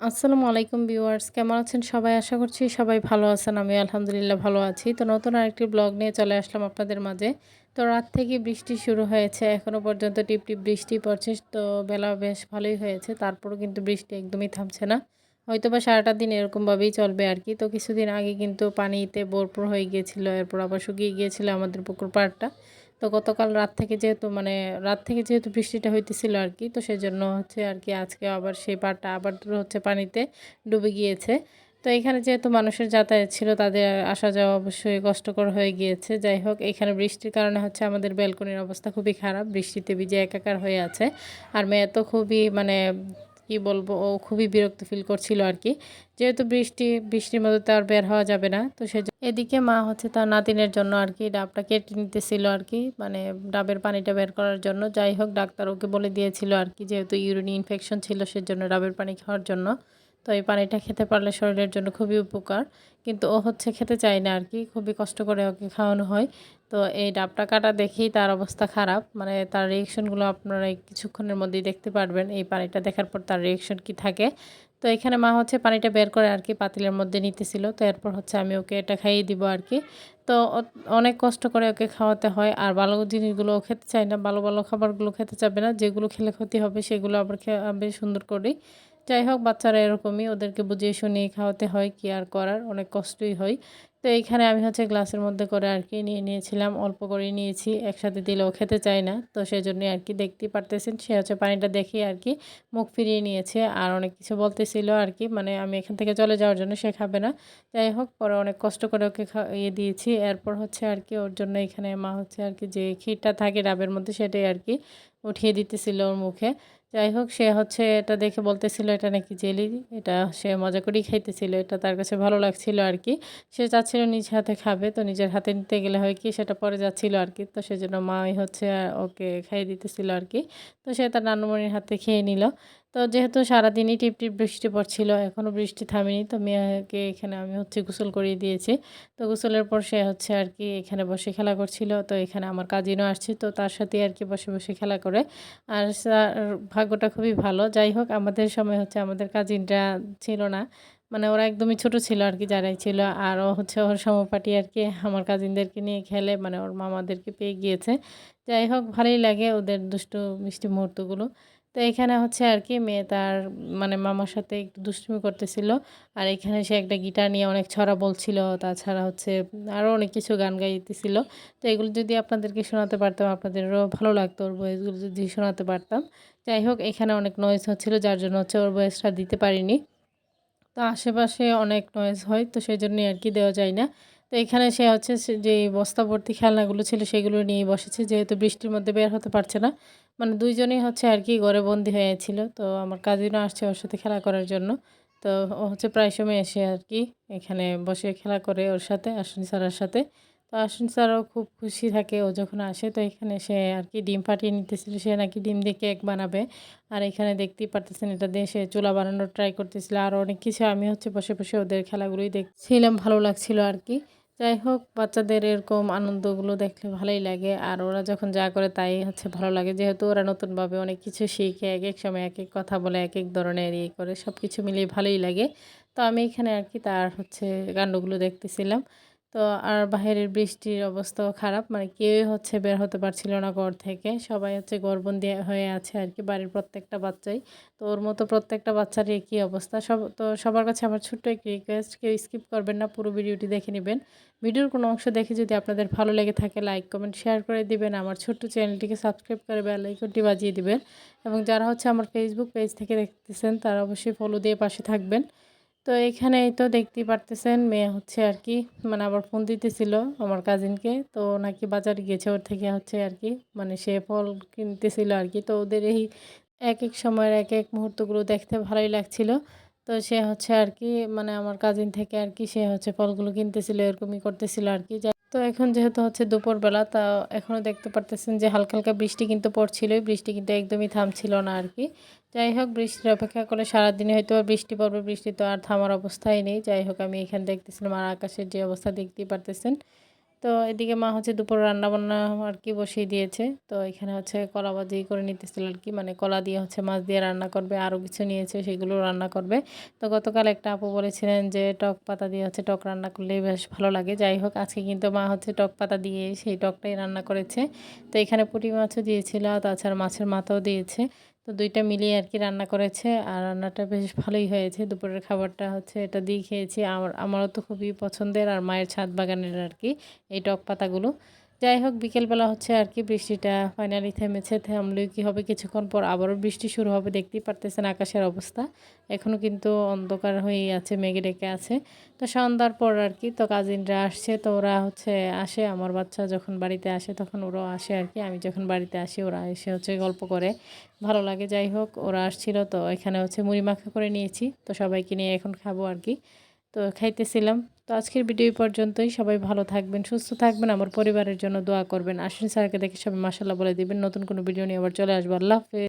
আসসালামু আলাইকুম ভিউয়ার্স, কেমন আছেন সবাই? আশা করছি সবাই ভালো আছেন। আমি আলহামদুলিল্লাহ ভালো আছি। তো নতুন আরেকটি ব্লগ নিয়ে চলে আসলাম আপনাদের মাঝে। তো রাত থেকে বৃষ্টি শুরু হয়েছে। এখনো পর্যন্ত টিপটিপ বৃষ্টি পড়ছে। তো বেলা বেশ ভালোই হয়েছে। তারপরও কিন্তু বৃষ্টি একদমই থামছে না। হয়তোবা সারাটা দিন এরকমভাবেই চলবে আরকি। তো কিছুদিন আগে কিন্তু পানিতে ভরপুর হয়ে গিয়েছিল। এরপর আবার শুকিয়ে গিয়েছিল আমাদের পুকুর পাড়টা। তো গতকাল রাত থেকে যেহেতু বৃষ্টিটা হইতেছিল আরকি, তো সেজন্য হচ্ছে আরকি আজকে আবার সেই পাড়টা আবার হচ্ছে পানিতে ডুবে গিয়েছে। তো এখানে যেহেতু মানুষের যাতায়াত ছিল তাদের আসা যাওয়া অবশ্যই কষ্টকর হয়ে গিয়েছে। যাই হোক, এখানে বৃষ্টির কারণে হচ্ছে আমাদের ব্যালকনির অবস্থা খুবই খারাপ। বৃষ্টিতে ভিজে একাকার হয়ে আছে। আর মেয়ে তো খুবই মানে কি বলবো, ও খুবই বিরক্ত ফিল করছিল আরকি। যেহেতু বৃষ্টির মধ্যে তো আর বের হওয়া যাবে না। তো এদিকে মা হচ্ছে তার নাতিনের জন্য আরকি ডাবটা কেটে নিতেছিল আরকি। মানে ডাবের পানিটা বের করার জন্য। যাই হোক, ডাক্তার ওকে বলে দিয়েছিল আরকি, যেহেতু ইউরিন ইনফেকশন ছিল সেজন্য ডাবের পানি খাওয়ার জন্য। তো এই পানিটা খেতে পারলে শরীরের জন্য খুবই উপকার। কিন্তু ও হচ্ছে খেতে চায় না আরকি। খুবই কষ্ট করে ওকে খাওয়ানো হয়। তো এই ডাবটা কাটা দেখেই তার অবস্থা খারাপ। মানে তার রিঅ্যাকশনগুলো আপনারা এই কিছুক্ষণের মধ্যেই দেখতে পারবেন। এই পানিটা দেখার পর তার রিঅ্যাকশন কি থাকে। তো এখানে মা হচ্ছে পানিটা বের করে আরকি পাতিলের মধ্যে নিতেছিল। তো এরপর হচ্ছে আমি ওকে এটা খাইয়ে দিব আরকি। তো অনেক কষ্ট করে ওকে খাওয়াতে হয়। আর ভালো জিনিসগুলো ও খেতে চায় না। ভালো খাবারগুলো খেতে চাবে না। যেগুলো খেলে ক্ষতি হবে সেগুলো আবার খাবে সুন্দর করেই। যাই হোক, বাচ্চারা এরকমই। ওদেরকে বুঝিয়ে শুনিয়ে খাওয়াতে হয়। কি আর করার? অনেক কষ্টই হয়। তো এইখানে আমি হচ্ছে গ্লাসের মধ্যে করে আরকি নিয়ে নিয়েছিলাম। অল্প করেই নিয়েছি। একসাথে দিলেও খেতে চায় না। তো সেজন্যই আরকি দেখতেই পারতেছেন সে হচ্ছে পানিটা দেখেই আরকি মুখ ফিরিয়ে নিয়েছে। আর অনেক কিছু বলতেছিল আরকি। মানে আমি এখান থেকে চলে যাওয়ার জন্য, সে খাবে না। যাই হোক, পরে অনেক কষ্ট করে ওকে দিয়েছি। এরপর হচ্ছে আরকি ওর জন্য এখানে মা হচ্ছে আরকি যে ক্ষীরটা থাকে ডাবের মধ্যে সেটাই আরকি উঠিয়ে দিতেছিল ওর মুখে। যাই হোক, সে হচ্ছে এটা দেখে বলতেছিল এটা নাকি জেলি। এটা সে মজা করেই খাইতেছিল। এটা তার কাছে ভালো লাগছিল আরকি। সে চাচ্ছিল নিজ হাতে খাবে। তো নিজের হাতে নিতে গেলে হয় কি সেটা পড়ে যাচ্ছিল আরকি। তো সেজন্য মাই হচ্ছে ওকে খাইয়ে দিতেছিল আরকি। তো সে তার নানুমণির হাতে খেয়ে নিল। তো যেহেতু সারাদিনই টিপটিপ বৃষ্টি পড়ছিল, এখনও বৃষ্টি থামেনি। তো মেয়েকে এখানে আমি হচ্ছে গোসল করিয়ে দিয়েছি। তো গোসলের পর সে হচ্ছে আরকি এখানে বসে খেলা করছিল। তো এখানে আমার কাজিনও আসছে। তো তার সাথেই আরকি বসে খেলা করে। আর ভাগ্যটা খুবই ভালো। যাই হোক, আমাদের সময় হচ্ছে আমাদের কাজিনরা ছিল না। মানে ওরা একদমই ছোট ছিল আরকি যারাই ছিল। আর ও হচ্ছে ওর সহপাঠী আরকি আমার কাজিনদেরকে নিয়ে খেলে, মানে ওর মামাদেরকে পেয়ে গিয়েছে। যাই হোক, ভালোই লাগে ওদের দুষ্টু মিষ্টি মুহূর্তগুলো। তো এখানে হচ্ছে আরকি মেয়ে তার মানে মামার সাথে একটু দুষ্টুমি করতেছিল। আর এখানে সে একটা গিটার নিয়ে অনেক ছড়া বলছিল। তাছাড়া হচ্ছে আরও অনেক কিছু গান গাইতেছিল। তো এগুলো যদি আপনাদেরকে শোনাতে পারতাম আপনাদেরও ভালো লাগতো, ওর ভয়েসগুলো যদি শোনাতে পারতাম। যাই হোক, এখানে অনেক নয়েজ হচ্ছিল যার জন্য হচ্ছে ওর ভয়েসটা দিতে পারিনি। তো আশেপাশে অনেক নয়েজ হয়, তো সেজন্যই আরকি দেওয়া যায় না। তো এখানে সে হচ্ছে যে বস্তা ভর্তি খেলনাগুলো ছিল সেগুলো নিয়ে বসেছে। যেহেতু বৃষ্টির মধ্যে বের হতে পারছে না। মানে ২ জনেই হচ্ছে আরকি ঘরে বন্দি হয়েছিল। তো আমার কাজিনও আসছে ওর সাথে খেলা করার জন্য। তো ও হচ্ছে প্রায় সময় এসে আরকি এখানে বসে খেলা করে ওর সাথে, আশ্বিন স্যারের সাথে। তো আশ্বিন স্যারও খুব খুশি থাকে ও যখন আসে। তো এখানে সে আরকি ডিম ফাটিয়ে নিতেছিল। সে নাকি ডিম দিয়ে কেক বানাবে। আর এখানে দেখতেই পারতেছেন এটা দিয়ে সে চুলা বানানোর ট্রাই করতেছিল। আরও অনেক কিছু আমি হচ্ছে বসে ওদের খেলাগুলোই দেখছিলাম। ভালো লাগছিল আরকি। যাই হোক, বাচ্চাদের এরকম আনন্দগুলো দেখলে ভালোই লাগে। আর ওরা যখন যা করে তাই হচ্ছে ভালো লাগে। যেহেতু ওরা নতুনভাবে অনেক কিছু শিখে, একেক সময় একেক কথা বলে, একেক ধরনের ইয়ে করে। সবকিছু মিলিয়ে ভালোই লাগে। তো আমি এখানে আরকি তার হচ্ছে কান্ডগুলো দেখতেছিলাম। তো আর বাহিরের বৃষ্টির অবস্থাও খারাপ। মানে কেউই হচ্ছে বের হতে পারছিল না ঘর থেকে। সবাই হচ্ছে ঘরবন্দি হয়ে আছে আরকি, বাড়ির প্রত্যেকটা বাচ্চাই। তো ওর মতো প্রত্যেকটা বাচ্চারই একই অবস্থা। তো সবার কাছে আমার ছোট্ট একটি রিকোয়েস্ট, কেউ স্কিপ করবেন না, পুরো ভিডিওটি দেখে নিবেন। ভিডিওর কোনো অংশ দেখে যদি আপনাদের ভালো লেগে থাকে লাইক, কমেন্ট, শেয়ার করে দিবেন। আমার ছোট্ট চ্যানেলটিকে সাবস্ক্রাইব করে বেল আইকনটি বাজিয়ে দিবেন। এবং যারা হচ্ছে আমার ফেসবুক পেজ থেকে দেখতেছেন তারা অবশ্যই ফলো দিয়ে পাশে থাকবেন। তো এখানে এই তো দেখতেই পারতেছেন মেয়ে হচ্ছে আরকি মানে আবার ফোন দিতেছিল আমার কাজিনকে। তো নাকি বাজারে গিয়েছে, ওর থেকে হচ্ছে আরকি মানে সে ফল কিনতেছিল আরকি। তো ওদের এই একেক সময়ের একেক মুহূর্তগুলো দেখতে ভালোই লাগছিল। তো সে হচ্ছে আরকি মানে আমার কাজিন থেকে আরকি সে হচ্ছে ফলগুলো কিনতেছিল, এরকমই করতেছিল আরকি। তো এখন যেহেতু হচ্ছে দুপুরবেলা, তা এখনও দেখতে পারতেছেন যে হালকা বৃষ্টি কিন্তু পড়ছিলই। বৃষ্টি কিন্তু একদমই থামছিল না আরকি। যাই হোক, বৃষ্টির অপেক্ষা করে সারাদিনে হয়তো বৃষ্টি পড়বে, বৃষ্টি তো আর থামার অবস্থাই নেই। যাই হোক, আমি এখানে দেখতেছিলাম আর আকাশের যে অবস্থা দেখতেই পারতেছেন। তো তো এদিকে মা হচ্ছে দুপুর রান্নাবান্না আর কি বসিয়ে দিয়েছে। তো এখানে হচ্ছে কলা ভাজি করে নিতেছিল আর কি, মানে কলা দিয়ে হচ্ছে মাছ দিয়ে রান্না করবে, আরও কিছু নিয়েছে সেগুলো রান্না করবে। তো গতকাল একটা আপু বলেছিলেন যে টক পাতা দিয়ে হচ্ছে টক রান্না করলেই বেশ ভালো লাগে। যাই হোক আজকে কিন্তু মা হচ্ছে টক পাতা দিয়ে সেই টকটাই রান্না করেছে। তো এখানে পুঁটি মাছও দিয়েছিল, তাছাড়া মাছের মাথাও দিয়েছে। তো ২ টা মিলিয়ে আর কি রান্না করেছে। আর রান্নাটা বেশ ভালোই হয়েছে। দুপুরের খাবারটা হচ্ছে এটা দিয়েই খেয়েছি। আমারও তো খুবই পছন্দের, আর মায়ের ছাদ বাগানের আর কি এই টক পাতাগুলো। যাই হোক বিকেলবেলা হচ্ছে আর কি বৃষ্টিটা ফাইনালি থেমেছে। থামলেই কি হবে, কিছুক্ষণ পর আবারও বৃষ্টি শুরু হবে। দেখতেই পারতেছেন আকাশের অবস্থা। এখনও কিন্তু অন্ধকার হয়েই আছে, মেঘে ডেকে আছে। তো সন্ধ্যার পর আর কি তো কাজিনরা আসছে। তো ওরা হচ্ছে আসে, আমার বাচ্চা যখন বাড়িতে আসে তখন ওরাও আসে আর কি। আমি যখন বাড়িতে আসি ওরা এসে হচ্ছে গল্প করে, ভালো লাগে। যাই হোক ওরা আসছিল, তো এখানে হচ্ছে মুড়ি মাখা করে নিয়েছি। তো সবাইকে নিয়ে এখন খাবো আর কি। তো খাইতেছিলাম। তো আজকের ভিডিও এই পর্যন্তই। সবাই ভালো থাকবেন, সুস্থ থাকবেন, আমার পরিবারের জন্য দোয়া করবেন। আশ্বিন স্যারকে দেখে সবাই মাশাআল্লাহ বলে দিবেন। নতুন কোনো ভিডিও নিয়ে আবার চলে আসবো। আল্লাহ হাফেজ।